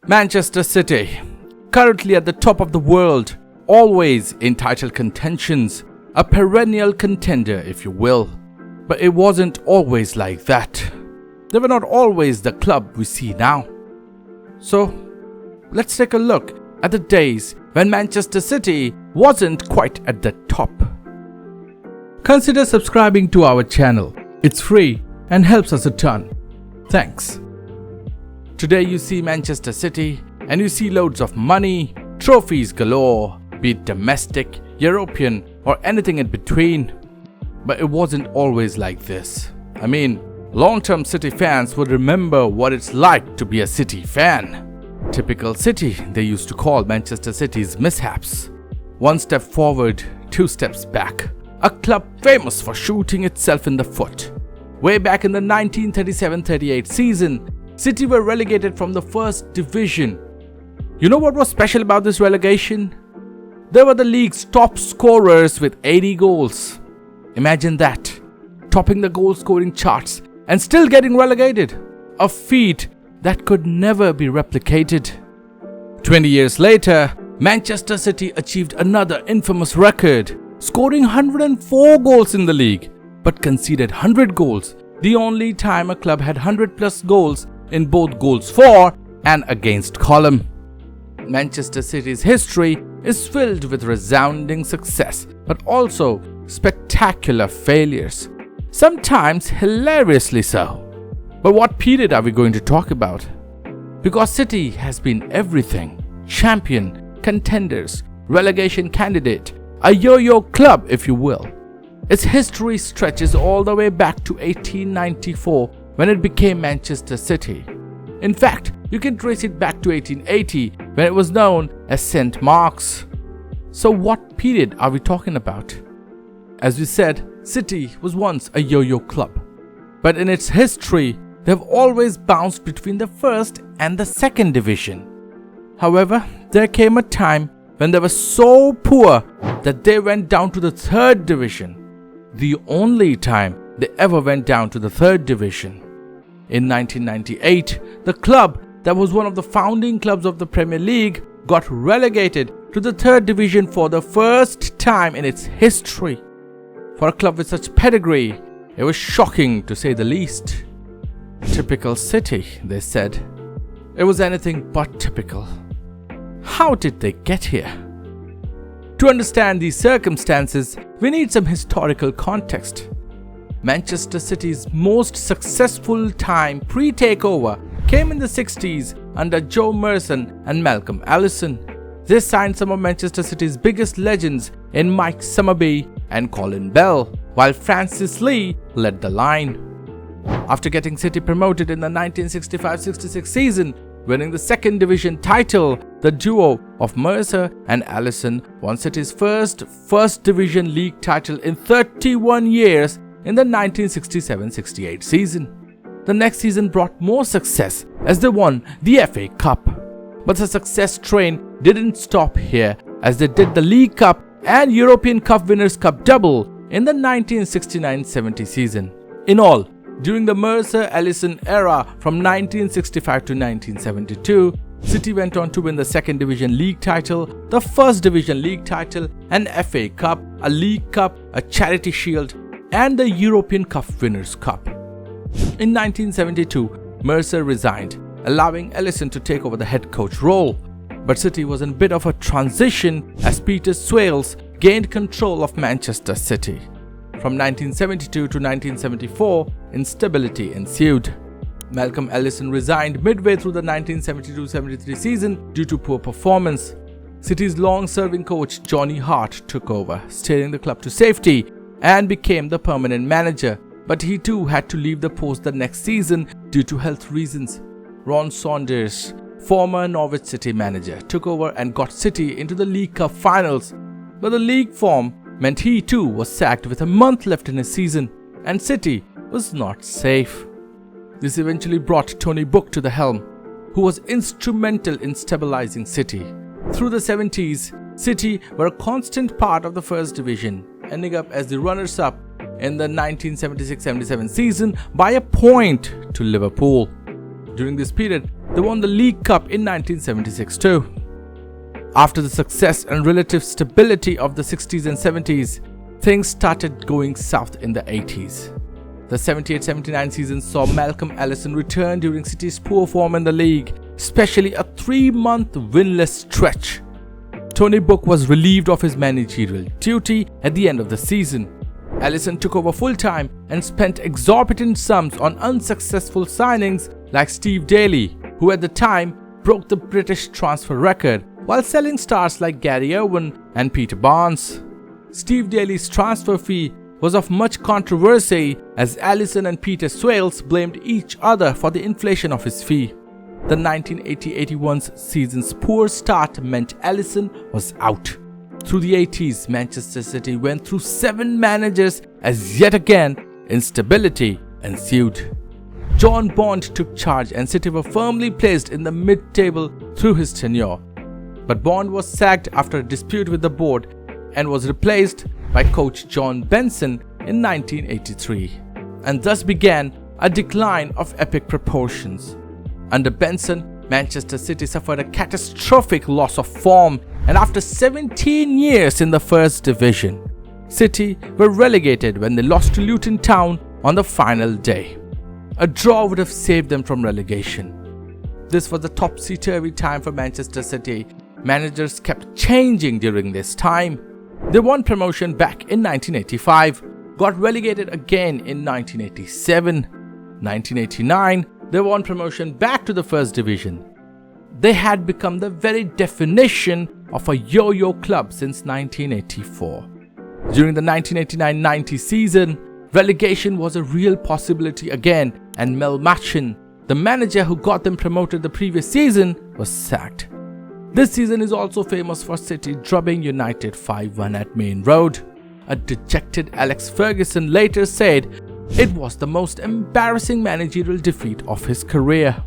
Manchester City, currently at the top of the world, always in title contentions, a perennial contender if you will. But it wasn't always like that. They were not always the club we see now. So, let's take a look at the days when Manchester City wasn't quite at the top. Consider subscribing to our channel. It's free and helps us a ton. Thanks. Today you see Manchester City and you see loads of money, trophies galore, be it domestic, European or anything in between. But it wasn't always like this. I mean, long-term City fans would remember what it's like to be a City fan. Typical City, they used to call Manchester City's mishaps. One step forward, two steps back. A club famous for shooting itself in the foot. Way back in the 1937-38 season, City were relegated from the first division. You know what was special about this relegation? They were the league's top scorers with 80 goals. Imagine that, topping the goal scoring charts and still getting relegated. A feat that could never be replicated. 20 years later, Manchester City achieved another infamous record, scoring 104 goals in the league, but conceded 100 goals, the only time a club had 100 plus goals in both goals for and against column. Manchester City's history is filled with resounding success, but also spectacular failures, sometimes hilariously so. But what period are we going to talk about? Because City has been everything: champion, contenders, relegation candidate, a yo-yo club if you will. Its history stretches all the way back to 1894 when it became Manchester City. In fact, you can trace it back to 1880 when it was known as St. Mark's. So what period are we talking about? As we said, City was once a yo-yo club. But in its history, they have always bounced between the first and the second division. However, there came a time when they were so poor that they went down to the third division. The only time they ever went down to the third division. In 1998, the club that was one of the founding clubs of the Premier League got relegated to the third division for the first time in its history. For a club with such pedigree, it was shocking to say the least. Typical City, they said. It was anything but typical. How did they get here? To understand these circumstances, we need some historical context. Manchester City's most successful time pre-takeover came in the 60s under Joe Merson and Malcolm Allison. They signed some of Manchester City's biggest legends in Mike Summerbee and Colin Bell, while Francis Lee led the line. After getting City promoted in the 1965-66 season, winning the second division title, the duo of Mercer and Allison won City's first division league title in 31 years in the 1967-68 season. The next season brought more success as they won the FA Cup. But the success train didn't stop here, as they did the League Cup and European Cup Winners' Cup double in the 1969-70 season. In all, during the Mercer-Allison era from 1965 to 1972, City went on to win the second division league title, the first division league title, an FA Cup, a League Cup, a Charity Shield, and the European Cup Winners' Cup. In 1972, Mercer resigned, allowing Allison to take over the head coach role. But City was in a bit of a transition as Peter Swales gained control of Manchester City. From 1972 to 1974, instability ensued. Malcolm Allison resigned midway through the 1972-73 season due to poor performance. City's long-serving coach Johnny Hart took over, steering the club to safety, and became the permanent manager. But he too had to leave the post the next season due to health reasons. Ron Saunders, former Norwich City manager, took over and got City into the League Cup finals. But the league form meant he too was sacked with a month left in his season, and City was not safe. This eventually brought Tony Book to the helm, who was instrumental in stabilizing City. Through the 70s, City were a constant part of the first division, ending up as the runners-up in the 1976-77 season by a point to Liverpool. During this period, they won the League Cup in 1976 too. After the success and relative stability of the 60s and 70s, things started going south in the 80s. The 78-79 season saw Malcolm Allison return during City's poor form in the league, especially a 3-month winless stretch. Tony Book was relieved of his managerial duty at the end of the season. Allison took over full-time and spent exorbitant sums on unsuccessful signings like Steve Daly, who at the time broke the British transfer record, while selling stars like Gary Irwin and Peter Barnes. Steve Daly's transfer fee was of much controversy as Allison and Peter Swales blamed each other for the inflation of his fee. The 1980-81 season's poor start meant Allison was out. Through the 80s, Manchester City went through 7 managers as yet again instability ensued. John Bond took charge and City were firmly placed in the mid-table through his tenure. But Bond was sacked after a dispute with the board and was replaced by coach John Benson in 1983, and thus began a decline of epic proportions. Under Benson, Manchester City suffered a catastrophic loss of form, and after 17 years in the First Division, City were relegated when they lost to Luton Town on the final day. A draw would have saved them from relegation. This was a topsy-turvy time for Manchester City. Managers kept changing during this time. They won promotion back in 1985, got relegated again in 1987. 1989, they won promotion back to the First Division. They had become the very definition of a yo-yo club since 1984. During the 1989-90 season, relegation was a real possibility again, and Mel Machin, the manager who got them promoted the previous season, was sacked. This season is also famous for City drubbing United 5-1 at Main Road. A dejected Alex Ferguson later said it was the most embarrassing managerial defeat of his career.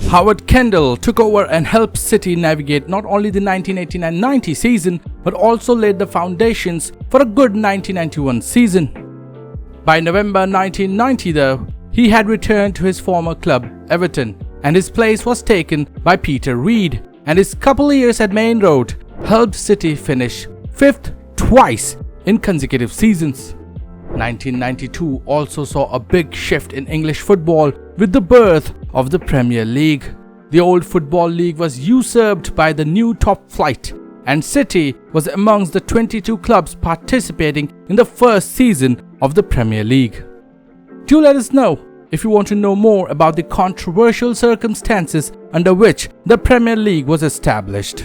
Howard Kendall took over and helped City navigate not only the 1989-90 season but also laid the foundations for a good 1991 season. By November 1990 though, he had returned to his former club Everton, and his place was taken by Peter Reid, and his couple of years at Main Road helped City finish 5th twice in consecutive seasons. 1992 also saw a big shift in English football with the birth of the Premier League. The old Football League was usurped by the new top flight, and City was amongst the 22 clubs participating in the first season of the Premier League. Do let us know if you want to know more about the controversial circumstances under which the Premier League was established.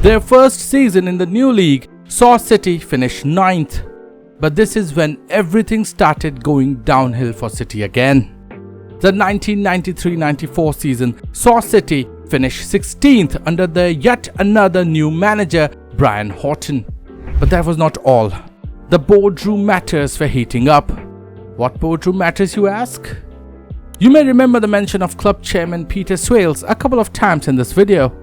Their first season in the new league saw City finish 9th. But this is when everything started going downhill for City again. The 1993-94 season saw City finish 16th under the yet another new manager, Brian Horton. But that was not all. The boardroom matters were heating up. What boardroom matters, you ask? You may remember the mention of club chairman Peter Swales a couple of times in this video.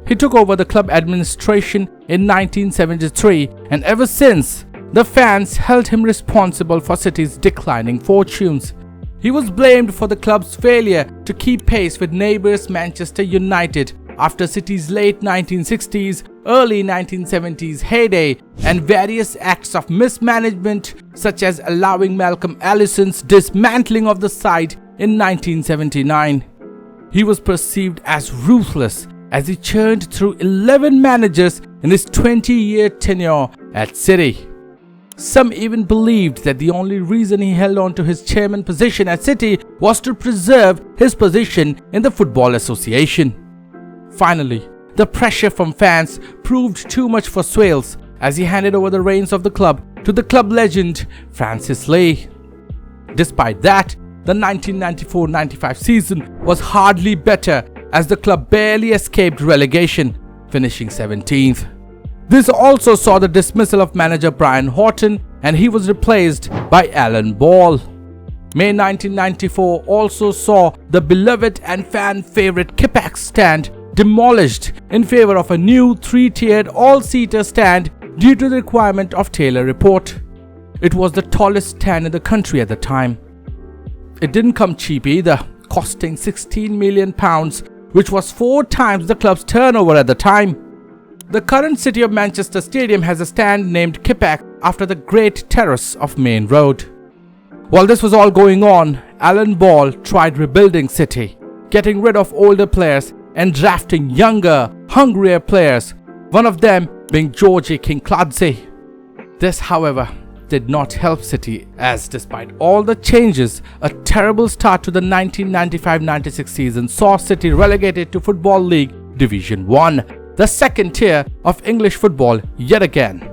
He took over the club administration in 1973, and ever since, the fans held him responsible for City's declining fortunes. He was blamed for the club's failure to keep pace with neighbours Manchester United after City's late 1960s, early 1970s heyday, and various acts of mismanagement such as allowing Malcolm Allison's dismantling of the side in 1979. He was perceived as ruthless as he churned through 11 managers in his 20-year tenure at City. Some even believed that the only reason he held on to his chairman position at City was to preserve his position in the Football Association. Finally, the pressure from fans proved too much for Swales as he handed over the reins of the club to the club legend Francis Lee. Despite that, the 1994-95 season was hardly better as the club barely escaped relegation, finishing 17th. This also saw the dismissal of manager Brian Horton, and he was replaced by Alan Ball. May 1994 also saw the beloved and fan favorite Kipax stand demolished in favor of a new 3-tiered all-seater stand due to the requirement of Taylor Report. It was the tallest stand in the country at the time. It didn't come cheap either, costing £16 million, which was 4 times the club's turnover at the time. The current City of Manchester Stadium has a stand named Kippax after the Great Terrace of Main Road. While this was all going on, Alan Ball tried rebuilding City, getting rid of older players and drafting younger, hungrier players, one of them being Georgie Kinkladze. This, however, did not help City, as despite all the changes, a terrible start to the 1995-96 season saw City relegated to Football League Division 1, the second tier of English football yet again.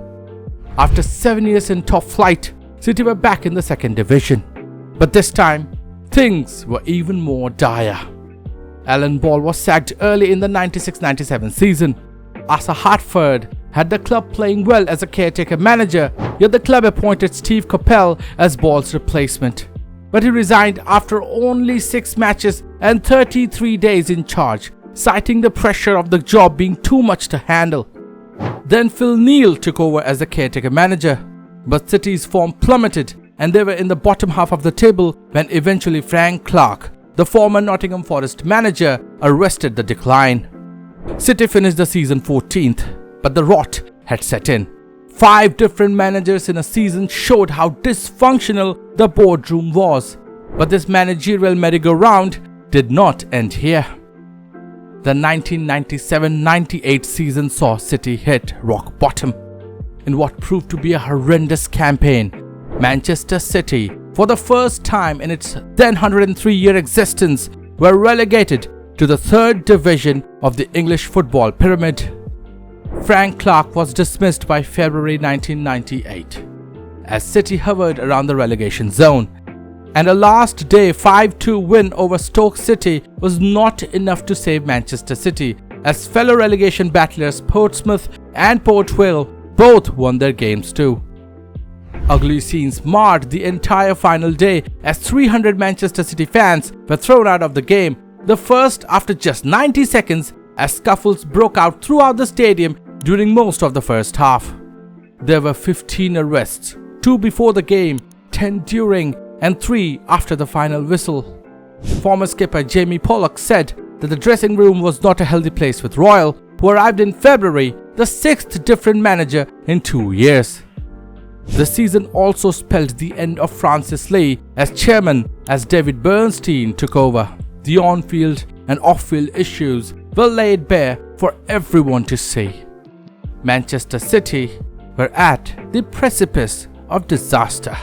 After 7 years in top flight, City were back in the second division. But this time, things were even more dire. Alan Ball was sacked early in the 96-97 season. Asa Hartford had the club playing well as a caretaker manager, yet the club appointed Steve Coppell as Ball's replacement. But he resigned after only 6 matches and 33 days in charge, citing the pressure of the job being too much to handle. Then Phil Neal took over as the caretaker manager, but City's form plummeted and they were in the bottom half of the table when eventually Frank Clark, the former Nottingham Forest manager, arrested the decline. City finished the season 14th, but the rot had set in. 5 different managers in a season showed how dysfunctional the boardroom was. But this managerial merry-go-round did not end here. The 1997-98 season saw City hit rock bottom. In what proved to be a horrendous campaign, Manchester City, for the first time in its then 103-year existence, were relegated to the 3rd division of the English football pyramid. Frank Clark was dismissed by February 1998, as City hovered around the relegation zone, and a last day 5-2 win over Stoke City was not enough to save Manchester City, as fellow relegation battlers Portsmouth and Port Vale both won their games too. Ugly scenes marred the entire final day as 300 Manchester City fans were thrown out of the game, the first after just 90 seconds, as scuffles broke out throughout the stadium during most of the first half. There were 15 arrests, 2 before the game, 10 during, and 3 after the final whistle. Former skipper Jamie Pollock said that the dressing room was not a healthy place with Royal, who arrived in February, the 6th different manager in 2 years. The season also spelled the end of Francis Lee as chairman, as David Bernstein took over. The on-field and off-field issues were laid bare for everyone to see. Manchester City were at the precipice of disaster.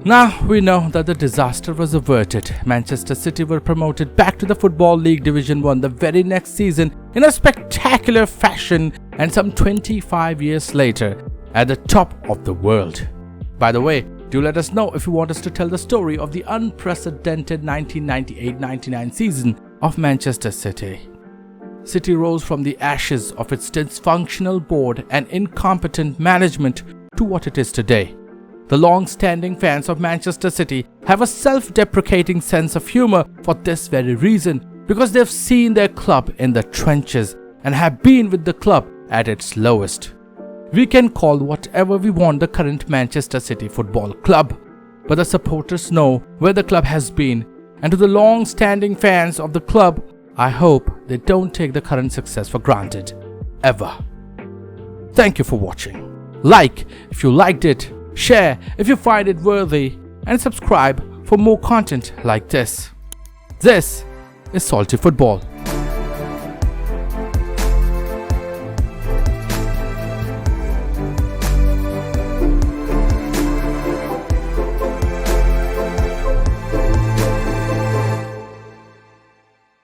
Now we know that the disaster was averted. Manchester City were promoted back to the Football League Division 1 the very next season in a spectacular fashion, and some 25 years later at the top of the world. By the way, do let us know if you want us to tell the story of the unprecedented 1998-99 season of Manchester City. City rose from the ashes of its dysfunctional board and incompetent management to what it is today. The long-standing fans of Manchester City have a self-deprecating sense of humor for this very reason, because they've seen their club in the trenches and have been with the club at its lowest. We can call whatever we want the current Manchester City Football Club, but the supporters know where the club has been, and to the long-standing fans of the club, I hope they don't take the current success for granted, ever. Thank you for watching. Like if you liked it, share if you find it worthy, and subscribe for more content like this. This is Salty Football.